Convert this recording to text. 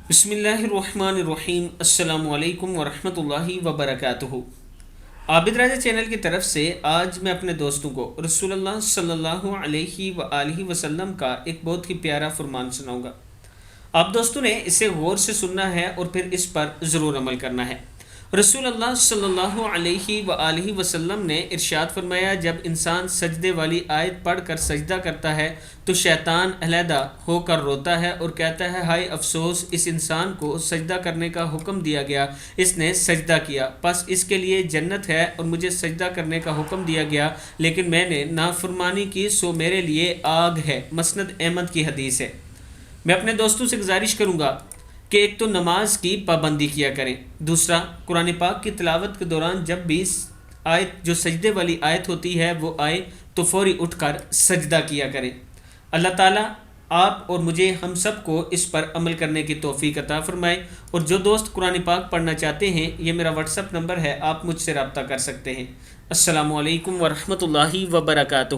बिस्मिल्लाहिर्रहमानिर्रहीम। अस्सलामु अलैकुम वरहमतुल्लाहि वबरकातुहू। आबिdraja चैनल की तरफ से आज मैं अपने दोस्तों को रसूलुल्लाह सल्लल्लाहु अलैहि वआलिहि वसल्लम का एक बहुत ही प्यारा फरमान सुनाऊंगा। आप दोस्तों ने इसे गौर से सुनना है और फिर इस पर ज़रूर अमल करना है। रसूलुल्लाह सल्लल्लाहु अलैहि वआलिहि वसल्लम ने इरशाद फरमाया, जब इंसान सजदे वाली आयत पढ़कर सजदा करता है तो शैतान अलहदा होकर रोता है और कहता है, हाय अफसोस, इस इंसान को सजदा करने का हुक्म दिया गया, इसने सजदा किया, बस इसके लिए जन्नत है, और मुझे सजदा करने का हुक्म दिया गया लेकिन मैंने नाफरमानी की, सो मेरे लिए आग है। मसनद अहमद की हदीस है। मैं अपने दोस्तों से गुजारिश करूँगा कि एक तो नमाज की पाबंदी किया करें, दूसरा कुरान पाक की तिलावत के दौरान जब भी आयत जो सजदे वाली आयत होती है वो आए तो फौरी उठकर सजदा किया करें। अल्लाह ताला आप और मुझे हम सब को इस पर अमल करने की तौफीक अता फरमाए। और जो दोस्त कुरान पाक पढ़ना चाहते हैं, ये मेरा व्हाट्सअप नंबर है, आप मुझसे रब्ता कर सकते हैं। अस्सलामु अलैकुम वरहमतुल्लाहि वबरकातुहू।